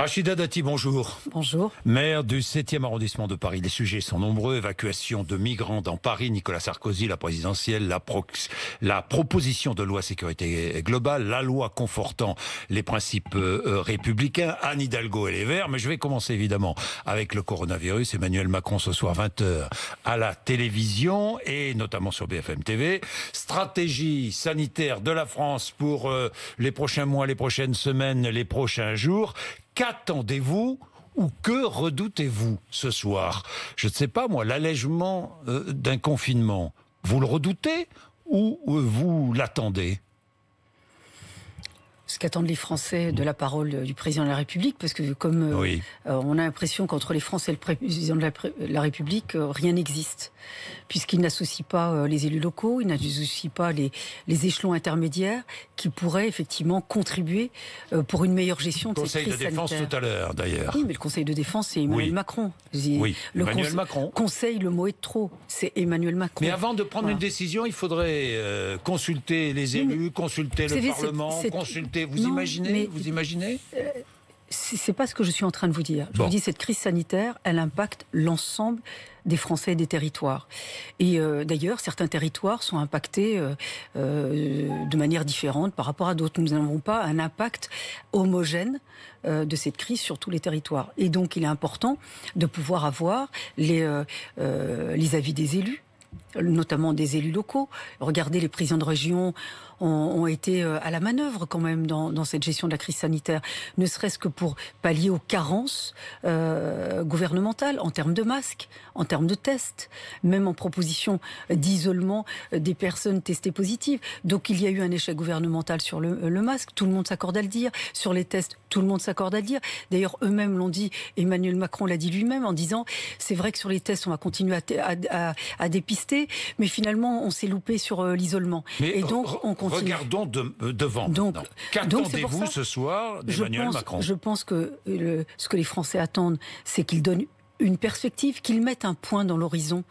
Rachida Dati, bonjour. Bonjour. Maire du 7e arrondissement de Paris. Les sujets sont nombreux. Évacuation de migrants dans Paris, Nicolas Sarkozy, la présidentielle, la proposition de loi sécurité globale, la loi confortant les principes républicains, Anne Hidalgo et les Verts. Mais je vais commencer évidemment avec le coronavirus. Emmanuel Macron ce soir 20h à la télévision et notamment sur BFM TV. Stratégie sanitaire de la France pour les prochains mois, les prochaines semaines, les prochains jours. Qu'attendez-vous ou que redoutez-vous ce soir? Je ne sais pas moi, l'allègement d'un confinement, vous le redoutez ou vous l'attendez? Ce qu'attendent les Français de la parole du président de la République, parce que comme on a l'impression qu'entre les Français et le président de la République, rien n'existe, puisqu'il n'associe pas les élus locaux, il n'associe pas les échelons intermédiaires qui pourraient effectivement contribuer pour une meilleure gestion de cette crise sanitaire. Conseil de défense tout à l'heure d'ailleurs. Oui, mais le Conseil de défense, c'est Emmanuel Macron. Oui, Emmanuel Macron. Conseil, le mot est trop, c'est Emmanuel Macron. Mais avant de prendre une décision, il faudrait consulter les élus, consulter le Parlement, consulter... Vous imaginez c'est pas ce que je suis en train de vous dire. Je vous dis, cette crise sanitaire, elle impacte l'ensemble des Français et des territoires. Et d'ailleurs, certains territoires sont impactés de manière différente par rapport à d'autres. Nous n'avons pas un impact homogène de cette crise sur tous les territoires. Et donc, il est important de pouvoir avoir les avis des élus, notamment des élus locaux. Regardez, les présidents de région ont été à la manœuvre quand même dans cette gestion de la crise sanitaire, ne serait-ce que pour pallier aux carences gouvernementales en termes de masques, en termes de tests, même en proposition d'isolement des personnes testées positives. Donc il y a eu un échec gouvernemental sur le masque, tout le monde s'accorde à le dire, sur les tests, tout le monde s'accorde à le dire. D'ailleurs, eux-mêmes l'ont dit, Emmanuel Macron l'a dit lui-même en disant, c'est vrai que sur les tests, on va continuer à dépister, mais finalement, on s'est loupé sur l'isolement. Et donc, on continue. Regardons devant. Qu'attendez-vous ce soir d'Emmanuel Macron? Je pense que ce que les Français attendent, c'est qu'il donne une perspective, qu'ils mettent un point dans l'horizon,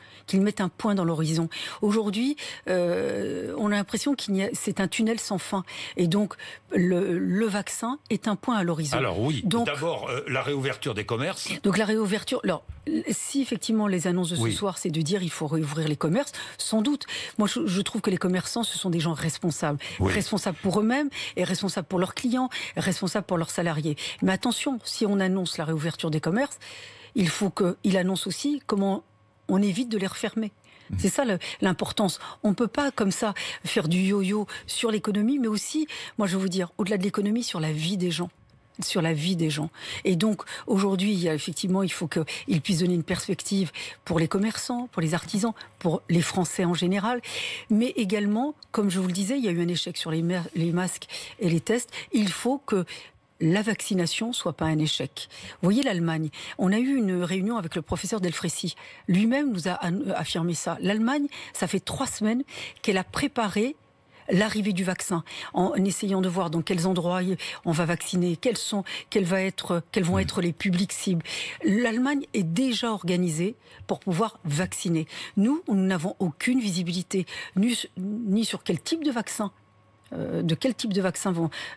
Aujourd'hui, on a l'impression c'est un tunnel sans fin. Et donc, le vaccin est un point à l'horizon. Alors oui, d'abord, la réouverture des commerces. Donc la réouverture... Alors, si effectivement les annonces de ce soir, c'est de dire il faut réouvrir les commerces, sans doute. Moi, je trouve que les commerçants, ce sont des gens responsables. Responsables pour eux-mêmes et responsables pour leurs clients, responsables pour leurs salariés. Mais attention, si on annonce la réouverture des commerces, il faut qu'il annonce aussi comment on évite de les refermer. C'est ça l'importance. On ne peut pas comme ça faire du yo-yo sur l'économie, mais aussi, moi je veux vous dire, au-delà de l'économie, sur la vie des gens. Et donc, aujourd'hui, il faut qu'il puisse donner une perspective pour les commerçants, pour les artisans, pour les Français en général. Mais également, comme je vous le disais, il y a eu un échec sur les masques et les tests. Il faut que la vaccination soit pas un échec. Vous voyez l'Allemagne, on a eu une réunion avec le professeur Delfrécy. Lui-même nous a affirmé ça. L'Allemagne, ça fait 3 semaines qu'elle a préparé l'arrivée du vaccin, en essayant de voir dans quels endroits on va vacciner, quels vont être les publics cibles. L'Allemagne est déjà organisée pour pouvoir vacciner. Nous n'avons aucune visibilité, ni sur quel type de vaccin. De quel type de vaccin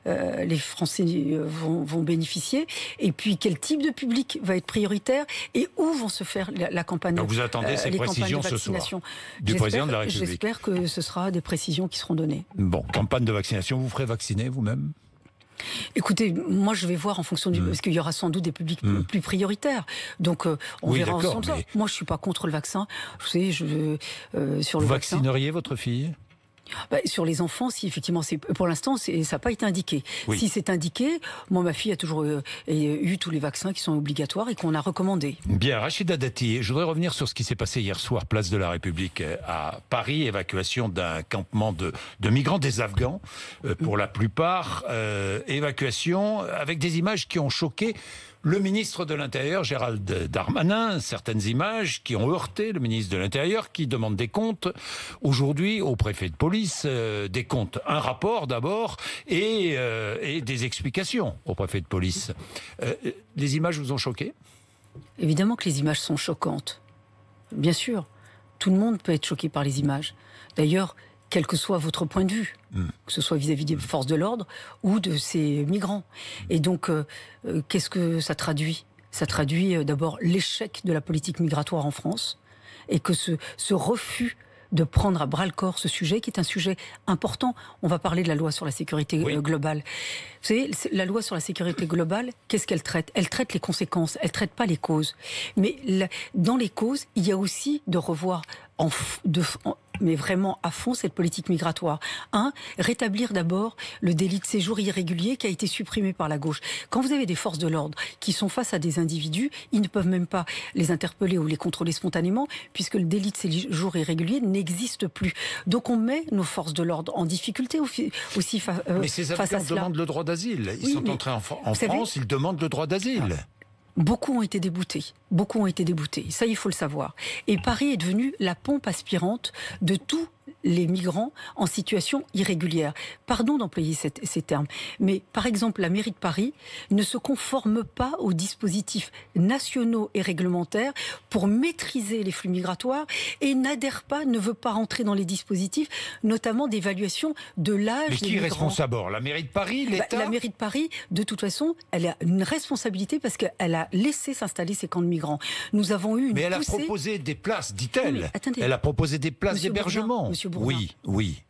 les Français vont bénéficier, et puis quel type de public va être prioritaire et où vont se faire la campagne. Donc vous attendez ces précisions ce soir du président de la République? J'espère que ce sera des précisions qui seront données. Bon, campagne de vaccination, vous ferez vacciner vous-même? Écoutez, moi je vais voir en fonction parce qu'il y aura sans doute des publics plus prioritaires. Donc on verra ensemble ça. Moi je suis pas contre le vaccin. Sur le vaccin. Vous vaccineriez votre fille? Sur les enfants, si effectivement, pour l'instant, ça n'a pas été indiqué. Si c'est indiqué, moi, ma fille a toujours eu tous les vaccins qui sont obligatoires et qu'on a recommandés. Bien, Rachida Dati, je voudrais revenir sur ce qui s'est passé hier soir, place de la République à Paris, évacuation d'un campement de migrants, des Afghans, pour la plupart, évacuation avec des images qui ont choqué le ministre de l'Intérieur, Gérald Darmanin, certaines images qui ont heurté le ministre de l'Intérieur, qui demande des comptes aujourd'hui au préfet de police, des comptes, un rapport d'abord, et des explications au préfet de police. Les images vous ont choqué? Évidemment que les images sont choquantes. Bien sûr, tout le monde peut être choqué par les images. D'ailleurs, quel que soit votre point de vue, que ce soit vis-à-vis des forces de l'ordre ou de ces migrants. Et donc, qu'est-ce que ça traduit ? Ça traduit d'abord l'échec de la politique migratoire en France, et que ce refus de prendre à bras-le-corps ce sujet, qui est un sujet important. On va parler de la loi sur la sécurité globale. Vous savez, la loi sur la sécurité globale, qu'est-ce qu'elle traite ? Elle traite les conséquences, elle ne traite pas les causes. Mais dans les causes, il y a aussi de revoir mais vraiment à fond cette politique migratoire. Rétablir d'abord le délit de séjour irrégulier qui a été supprimé par la gauche. Quand vous avez des forces de l'ordre qui sont face à des individus, ils ne peuvent même pas les interpeller ou les contrôler spontanément, puisque le délit de séjour irrégulier n'existe plus. Donc on met nos forces de l'ordre en difficulté aussi mais ces Afghans demandent le droit d'asile. Ils sont entrés en France, ils demandent le droit d'asile. Beaucoup ont été déboutés. Beaucoup ont été déboutés. Ça, il faut le savoir. Et Paris est devenu la pompe aspirante de tous les migrants en situation irrégulière. Pardon d'employer ces termes, mais par exemple, la mairie de Paris ne se conforme pas aux dispositifs nationaux et réglementaires pour maîtriser les flux migratoires et n'adhère pas, ne veut pas rentrer dans les dispositifs, notamment d'évaluation de l'âge des migrants. Mais qui est responsable ? La mairie de Paris, l'État ? La mairie de Paris, de toute façon, elle a une responsabilité parce qu'elle a laissé s'installer ces camps de migrants. Nous avons eu une elle a proposé des places, dit-elle. Elle a proposé des places d'hébergement. Oui.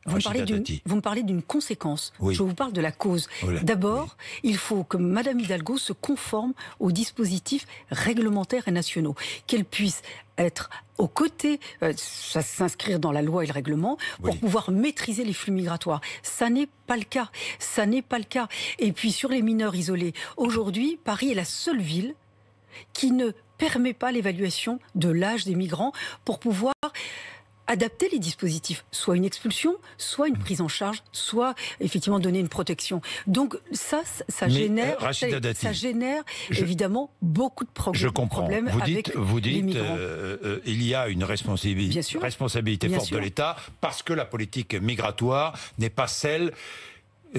Vous me parlez d'une conséquence. Oui. Je vous parle de la cause. D'abord, il faut que Mme Hidalgo se conforme aux dispositifs réglementaires et nationaux. Qu'elle puisse être aux côtés, s'inscrire dans la loi et le règlement pour pouvoir maîtriser les flux migratoires. Ça n'est pas le cas. Ça n'est pas le cas. Et puis sur les mineurs isolés, aujourd'hui, Paris est la seule ville qui ne permet pas l'évaluation de l'âge des migrants pour pouvoir adapter les dispositifs, soit une expulsion, soit une prise en charge, soit effectivement donner une protection. Donc ça génère évidemment beaucoup de problèmes. Je comprends. Vous dites il y a une responsabilité forte de l'État parce que la politique migratoire n'est pas celle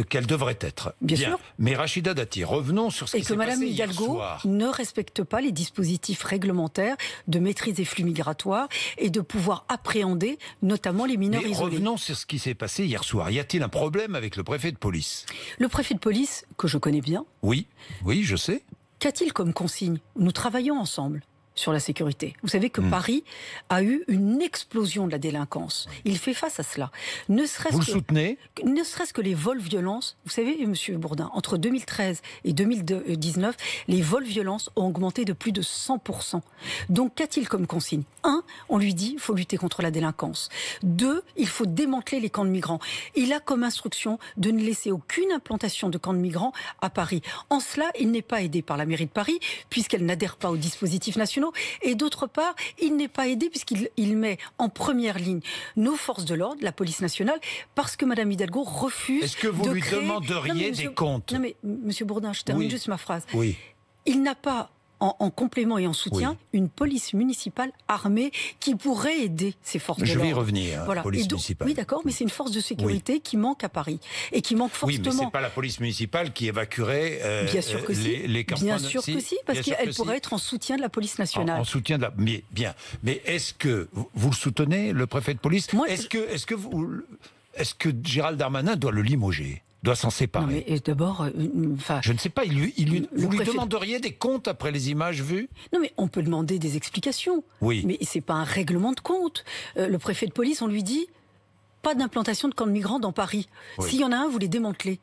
qu'elle devrait être. Bien sûr. Mais Rachida Dati, revenons sur ce qui s'est passé hier soir. Et que Mme Hidalgo ne respecte pas les dispositifs réglementaires de maîtrise des flux migratoires et de pouvoir appréhender notamment les mineurs isolés. Revenons sur ce qui s'est passé hier soir. Y a-t-il un problème avec le préfet de police ? Le préfet de police, que je connais bien. Oui, je sais. Qu'a-t-il comme consigne ? Nous travaillons ensemble sur la sécurité. Vous savez que Paris a eu une explosion de la délinquance. Il fait face à cela. Vous le soutenez ? Ne serait-ce que les vols-violences. Vous savez, Monsieur Bourdin, entre 2013 et 2019, les vols-violences ont augmenté de plus de 100%. Donc, qu'a-t-il comme consigne ? 1, on lui dit, il faut lutter contre la délinquance. 2, il faut démanteler les camps de migrants. Il a comme instruction de ne laisser aucune implantation de camps de migrants à Paris. En cela, il n'est pas aidé par la mairie de Paris, puisqu'elle n'adhère pas aux dispositifs nationaux. Et d'autre part, il n'est pas aidé puisqu'il met en première ligne nos forces de l'ordre, la police nationale, parce que Mme Hidalgo refuse de Est-ce que vous lui demanderiez des comptes ? Non mais, Monsieur Bourdin, je termine juste ma phrase. Oui. Il n'a pas, en complément et en soutien, une police municipale armée qui pourrait aider ces forces de l'ordre. Je vais y revenir, police municipale. Oui, d'accord, mais c'est une force de sécurité qui manque à Paris et qui manque fortement. Oui, mais c'est pas la police municipale qui évacuerait bien sûr que les campagnes. Bien sûr que si, parce qu'elle pourrait être en soutien de la police nationale. En soutien de la... Mais est-ce que vous le soutenez, le préfet de police ? Est-ce que Gérald Darmanin doit le limoger ? Doit s'en séparer. Non mais d'abord, je ne sais pas, vous lui demanderiez des comptes après les images vues ? Non mais on peut demander des explications. Oui. Mais c'est pas un règlement de compte. Le préfet de police, on lui dit pas d'implantation de camps de migrants dans Paris. Oui. S'il y en a un, vous les démantelez.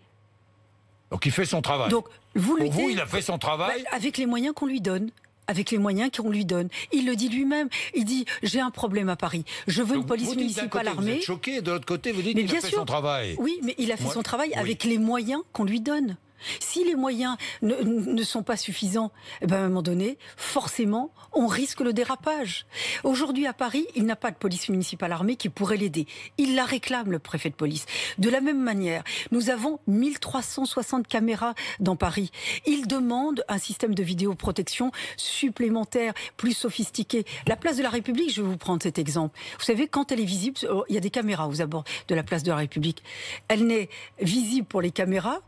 Donc il fait son travail. Donc vous il a fait son travail avec les moyens qu'on lui donne. Avec les moyens qu'on lui donne. Il le dit lui-même. Il dit, j'ai un problème à Paris. Je veux une police municipale armée. Vous êtes choqué, de l'autre côté, vous dites qu'il a fait son travail. Oui, mais il a fait son travail avec les moyens qu'on lui donne. Si les moyens ne sont pas suffisants, à un moment donné, forcément, on risque le dérapage. Aujourd'hui, à Paris, il n'a pas de police municipale armée qui pourrait l'aider. Il la réclame, le préfet de police. De la même manière, nous avons 1360 caméras dans Paris. Il demande un système de vidéoprotection supplémentaire, plus sophistiqué. La place de la République, je vais vous prendre cet exemple. Vous savez, quand elle est visible, il y a des caméras aux abords de la place de la République. Elle n'est visible pour les caméras,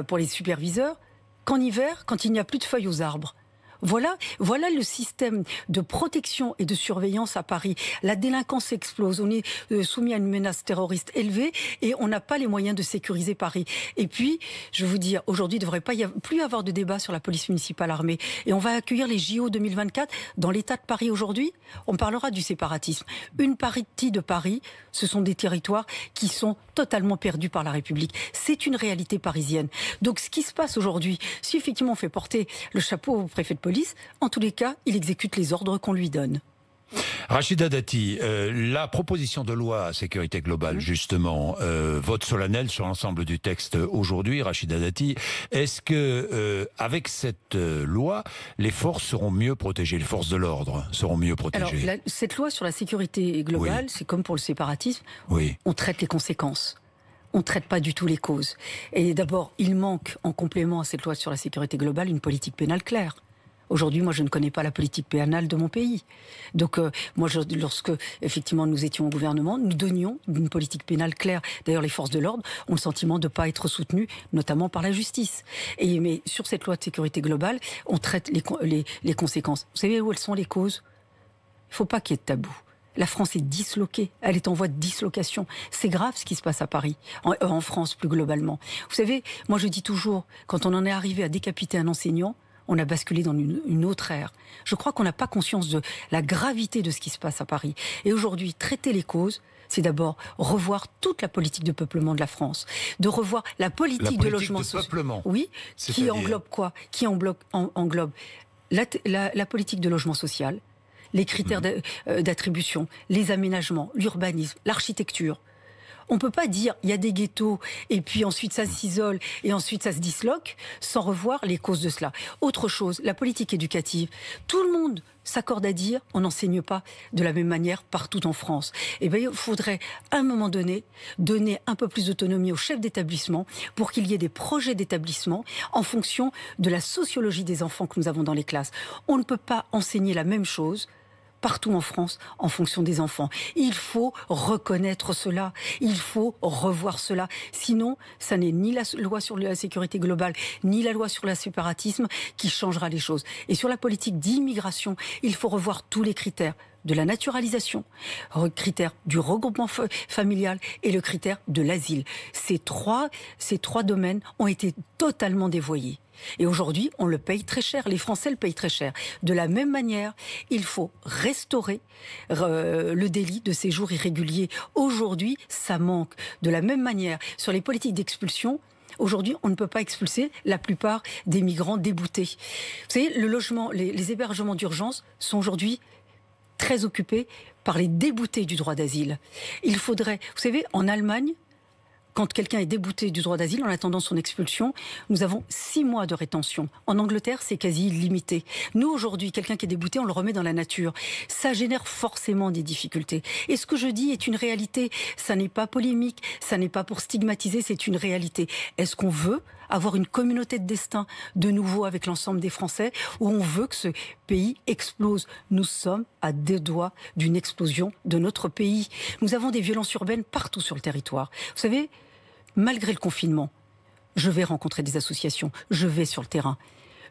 pour les superviseurs, qu'en hiver, quand il n'y a plus de feuilles aux arbres. Voilà le système de protection et de surveillance à Paris. La délinquance explose. On est soumis à une menace terroriste élevée et on n'a pas les moyens de sécuriser Paris. Et puis, je vais vous dire, aujourd'hui, il ne devrait pas plus y avoir de débat sur la police municipale armée. Et on va accueillir les JO 2024 dans l'état de Paris aujourd'hui. On parlera du séparatisme. Une partie de Paris, ce sont des territoires qui sont totalement perdus par la République. C'est une réalité parisienne. Donc, ce qui se passe aujourd'hui, si effectivement on fait porter le chapeau au préfet de police, en tous les cas, il exécute les ordres qu'on lui donne. Rachida Dati, la proposition de loi sécurité globale, justement, vote solennel sur l'ensemble du texte aujourd'hui, Rachida Dati, est-ce que avec cette loi, les forces seront mieux protégées, les forces de l'ordre seront mieux protégées? Alors, cette loi sur la sécurité globale, c'est comme pour le séparatisme, on traite les conséquences. On ne traite pas du tout les causes. Et d'abord, il manque, en complément à cette loi sur la sécurité globale, une politique pénale claire. Aujourd'hui, moi, je ne connais pas la politique pénale de mon pays. Donc, lorsque, effectivement, nous étions au gouvernement, nous donnions une politique pénale claire. D'ailleurs, les forces de l'ordre ont le sentiment de ne pas être soutenues, notamment par la justice. Mais sur cette loi de sécurité globale, on traite les conséquences. Vous savez où elles sont les causes? Il ne faut pas qu'il y ait de tabou. La France est disloquée, elle est en voie de dislocation. C'est grave ce qui se passe à Paris, en France plus globalement. Vous savez, moi je dis toujours, quand on en est arrivé à décapiter un enseignant, on a basculé dans une autre ère. Je crois qu'on n'a pas conscience de la gravité de ce qui se passe à Paris. Et aujourd'hui, traiter les causes, c'est d'abord revoir toute la politique de peuplement de la France, de revoir la politique de logement social. Oui, qui englobe quoi? Qui englobe la politique de logement social, les critères d'attribution, les aménagements, l'urbanisme, l'architecture. On ne peut pas dire il y a des ghettos et puis ensuite ça s'isole et ensuite ça se disloque sans revoir les causes de cela. Autre chose, la politique éducative. Tout le monde s'accorde à dire on n'enseigne pas de la même manière partout en France. Eh bien, il faudrait à un moment donné donner un peu plus d'autonomie aux chefs d'établissement pour qu'il y ait des projets d'établissement en fonction de la sociologie des enfants que nous avons dans les classes. On ne peut pas enseigner la même chose partout en France, en fonction des enfants. Il faut reconnaître cela, il faut revoir cela. Sinon, ça n'est ni la loi sur la sécurité globale, ni la loi sur le séparatisme qui changera les choses. Et sur la politique d'immigration, il faut revoir tous les critères de la naturalisation, le critère du regroupement familial et le critère de l'asile. Ces trois domaines ont été totalement dévoyés. Et aujourd'hui, on le paye très cher. Les Français le payent très cher. De la même manière, il faut restaurer le délit de séjour irrégulier. Aujourd'hui, ça manque. De la même manière, sur les politiques d'expulsion, aujourd'hui, on ne peut pas expulser la plupart des migrants déboutés. Vous savez, le logement, les hébergements d'urgence sont aujourd'hui très occupés par les déboutés du droit d'asile. Il faudrait, vous savez, en Allemagne, quand quelqu'un est débouté du droit d'asile en attendant son expulsion, nous avons 6 mois de rétention. En Angleterre, c'est quasi illimité. Nous, aujourd'hui, quelqu'un qui est débouté, on le remet dans la nature. Ça génère forcément des difficultés. Et ce que je dis est une réalité. Ça n'est pas polémique, ça n'est pas pour stigmatiser, c'est une réalité. Est-ce qu'on veut avoir une communauté de destin de nouveau avec l'ensemble des Français, ou on veut que ce pays explose? Nous sommes à 2 doigts d'une explosion de notre pays. Nous avons des violences urbaines partout sur le territoire. Vous savez, malgré le confinement, je vais rencontrer des associations, je vais sur le terrain.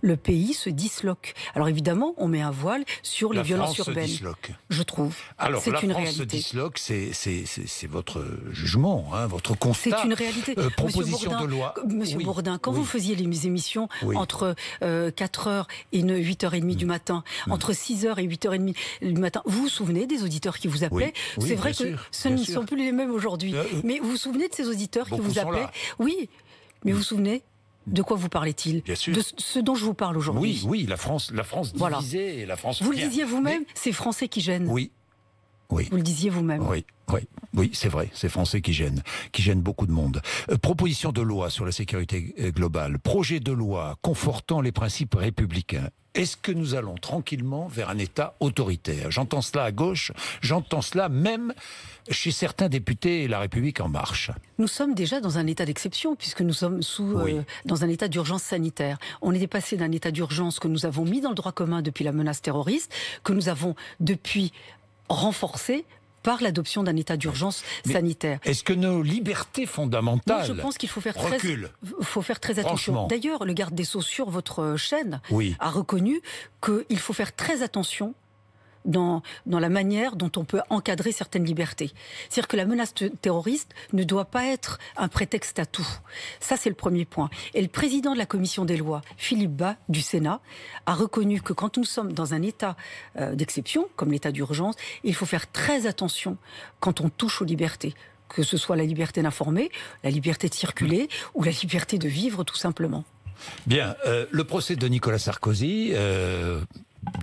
Le pays se disloque. Alors évidemment, on met un voile sur les violences urbaines. La France se disloque. Je trouve. Alors c'est une France réalité. Se disloque, c'est votre jugement, hein, votre constat. C'est une réalité. Proposition de loi. Monsieur Bourdin, quand vous faisiez les émissions entre 4h et 8h30 du matin, entre 6h et 8h30 du matin, vous vous souvenez des auditeurs qui vous appelaient? C'est vrai que ce ne sont plus les mêmes aujourd'hui. Mais vous vous souvenez de ces auditeurs qui vous appelaient? Oui, mais vous vous souvenez de quoi vous parlait-il? Bien sûr. De ce dont je vous parle aujourd'hui. Oui, la France divisée et la France. Vous le disiez vous-même, c'est Français qui gênent. Oui. Vous le disiez vous-même. Oui, c'est vrai, c'est Français qui gênent beaucoup de monde. Proposition de loi sur la sécurité globale, projet de loi confortant les principes républicains. Est-ce que nous allons tranquillement vers un État autoritaire? J'entends cela à gauche, j'entends cela même chez certains députés La République En Marche. Nous sommes déjà dans un état d'exception, puisque nous sommes dans un état d'urgence sanitaire. On est passé d'un état d'urgence que nous avons mis dans le droit commun depuis la menace terroriste, que nous avons depuis renforcé par l'adoption d'un état d'urgence sanitaire. Est-ce que nos libertés fondamentales je pense qu'il faut faire très attention. Franchement. D'ailleurs, le garde des Sceaux sur votre chaîne Oui. a reconnu qu'il faut faire très attention dans la manière dont on peut encadrer certaines libertés. C'est-à-dire que la menace terroriste ne doit pas être un prétexte à tout. Ça, c'est le premier point. Et le président de la commission des lois, Philippe Bas, du Sénat, a reconnu que quand nous sommes dans un état d'exception, comme l'état d'urgence, il faut faire très attention quand on touche aux libertés. Que ce soit la liberté d'informer, la liberté de circuler ou la liberté de vivre, tout simplement. Bien, le procès de Nicolas Sarkozy...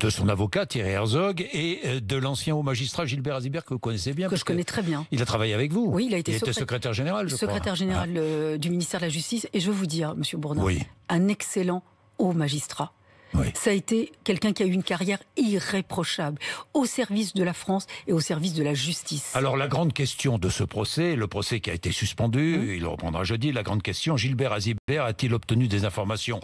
de son avocat Thierry Herzog et de l'ancien haut magistrat Gilbert Azibert que vous connaissez bien. Que je connais très bien. Il a travaillé avec vous. Oui, il était secrétaire général, je crois. Secrétaire général du ministère de la Justice. Et je veux vous dire, Monsieur Bourdin, un excellent haut magistrat. Oui. Ça a été quelqu'un qui a eu une carrière irréprochable au service de la France et au service de la justice. Alors la grande question de ce procès, le procès qui a été suspendu, il reprendra jeudi, la grande question, Gilbert Azibert a-t-il obtenu des informations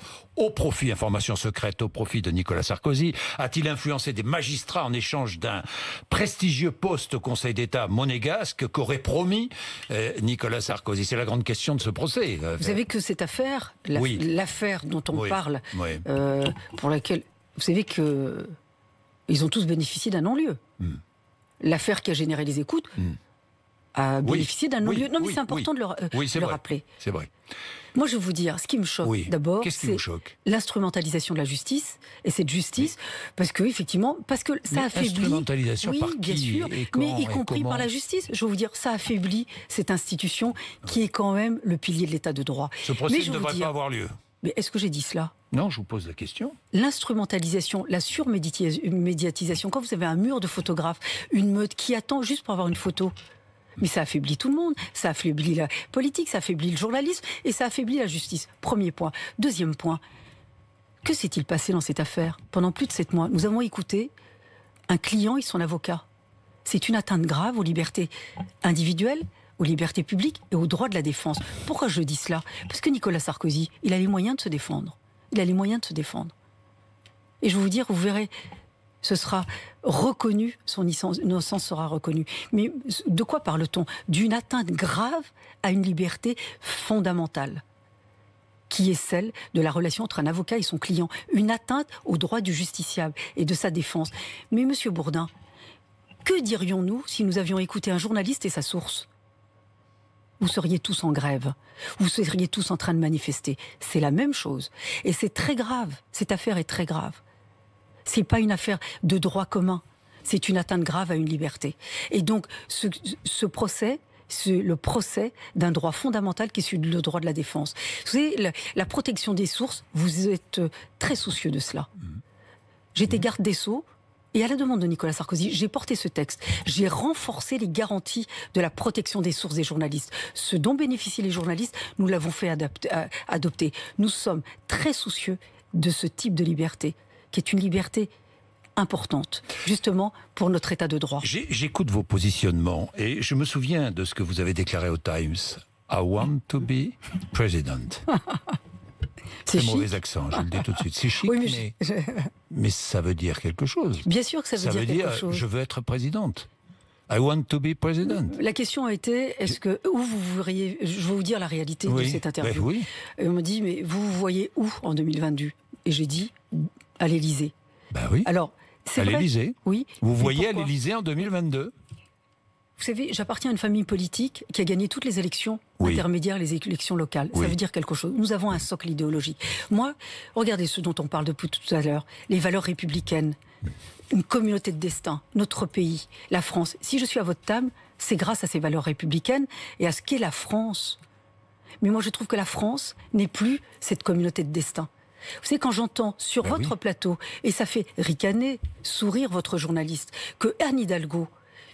informations secrètes au profit de Nicolas Sarkozy? A-t-il influencé des magistrats en échange d'un prestigieux poste au Conseil d'État monégasque qu'aurait promis Nicolas Sarkozy? C'est la grande question de ce procès. Vous savez que cette affaire, l'affaire dont on parle, pour laquelle, vous savez que ils ont tous bénéficié d'un non-lieu. L'affaire qui a généré les écoutes a bénéficié d'un non-lieu. Non, mais c'est important de le rappeler. C'est vrai. Moi, je vais vous dire, ce qui me choque d'abord, c'est l'instrumentalisation de la justice, et cette justice, parce que ça affaiblit... L'instrumentalisation par qui, bien sûr, mais y compris par la justice. Je vais vous dire, ça affaiblit cette institution qui est quand même le pilier de l'état de droit. Ce procès ne devrait pas avoir lieu. Mais est-ce que j'ai dit cela? Non, je vous pose la question. L'instrumentalisation, la surmédiatisation, quand vous avez un mur de photographes, une meute qui attend juste pour avoir une photo, mais ça affaiblit tout le monde, ça affaiblit la politique, ça affaiblit le journalisme et ça affaiblit la justice. Premier point. Deuxième point, que s'est-il passé dans cette affaire? Pendant plus de 7 mois, nous avons écouté un client et son avocat. C'est une atteinte grave aux libertés individuelles, aux libertés publiques et aux droits de la défense. Pourquoi je dis cela? Parce que Nicolas Sarkozy, il a les moyens de se défendre. Il a les moyens de se défendre. Et je vais vous dire, vous verrez, ce sera reconnu, son innocence sera reconnue. Mais de quoi parle-t-on? D'une atteinte grave à une liberté fondamentale, qui est celle de la relation entre un avocat et son client. Une atteinte aux droits du justiciable et de sa défense. Mais Monsieur Bourdin, que dirions-nous si nous avions écouté un journaliste et sa source? Vous seriez tous en grève, vous seriez tous en train de manifester. C'est la même chose. Et c'est très grave, cette affaire est très grave. C'est pas une affaire de droit commun, c'est une atteinte grave à une liberté. Et donc, ce procès, c'est le procès d'un droit fondamental qui est celui le droit de la défense. Vous savez, la protection des sources, vous êtes très soucieux de cela. J'étais garde des Sceaux, et à la demande de Nicolas Sarkozy, j'ai porté ce texte. J'ai renforcé les garanties de la protection des sources des journalistes. Ce dont bénéficient les journalistes, nous l'avons fait adopter. Nous sommes très soucieux de ce type de liberté, qui est une liberté importante, justement, pour notre état de droit. J'écoute vos positionnements, et je me souviens de ce que vous avez déclaré au Times. I want to be president. C'est mauvais accent, je le dis tout de suite. C'est chic, oui, mais ça veut dire quelque chose. Bien sûr que ça veut dire quelque chose. Je veux être présidente. I want to be president. La question a été, où vous verriez, je vais vous dire la réalité de cette interview. Oui. Et on me dit, mais vous voyez où en 2022? Et j'ai dit, à l'Élysée. Ben oui. Alors, c'est vrai. À l'Élysée. Oui. Vous voyez à l'Élysée en 2022. Vous savez, j'appartiens à une famille politique qui a gagné toutes les élections intermédiaires, les élections locales. Ça veut dire quelque chose. Nous avons un socle idéologique. Moi, regardez ce dont on parle depuis tout à l'heure, les valeurs républicaines, une communauté de destin, notre pays, la France. Si je suis à votre table, c'est grâce à ces valeurs républicaines et à ce qu'est la France. Mais moi, je trouve que la France n'est plus cette communauté de destin. Vous savez, quand j'entends sur votre plateau, et ça fait ricaner, sourire votre journaliste, que Anne Hidalgo,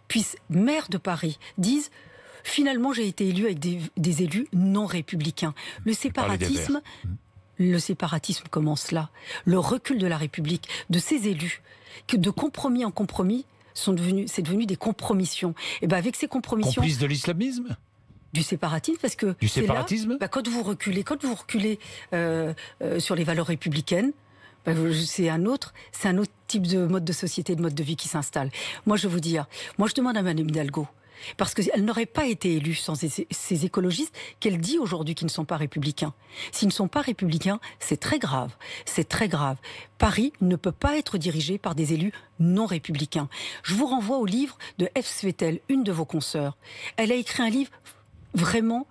puisse, maire de Paris, dise finalement j'ai été élu avec des élus non républicains. Le séparatisme commence là. Le recul de la République, de ses élus, que de compromis en compromis, c'est devenu des compromissions. Et bien avec ces compromissions... Complices de l'islamisme ? Du séparatisme, parce que du séparatisme, là, quand vous reculez sur les valeurs républicaines, C'est un autre type de mode de société, de mode de vie qui s'installe. Moi, je veux dire, je demande à Mme Hidalgo, parce qu'elle n'aurait pas été élue sans ces écologistes qu'elle dit aujourd'hui qu'ils ne sont pas républicains. S'ils ne sont pas républicains, c'est très grave. C'est très grave. Paris ne peut pas être dirigé par des élus non républicains. Je vous renvoie au livre de Eve Svetel, une de vos consoeurs. Elle a écrit un livre vraiment,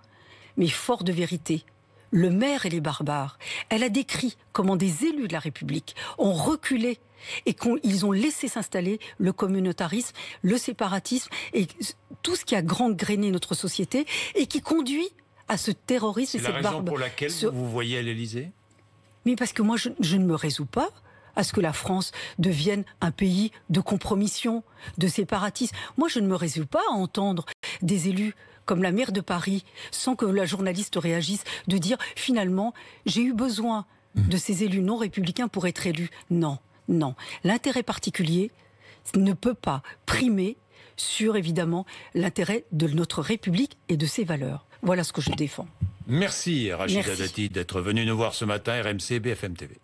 mais fort de vérité. Le maire et les barbares. Elle a décrit comment des élus de la République ont reculé et qu'ils ont laissé s'installer le communautarisme, le séparatisme et tout ce qui a gangréné notre société et qui conduit à ce terrorisme et cette barbarie. C'est la raison pour laquelle vous voyez à l'Élysée ? Mais parce que moi, je ne me résous pas à ce que la France devienne un pays de compromission, de séparatisme. Moi, je ne me résous pas à entendre des élus comme la maire de Paris, sans que la journaliste réagisse, de dire finalement, j'ai eu besoin de ces élus non républicains pour être élu. Non, non. L'intérêt particulier ne peut pas primer sur, évidemment, l'intérêt de notre République et de ses valeurs. Voilà ce que je défends. Merci Rachida Dati d'être venue nous voir ce matin, RMC BFM TV.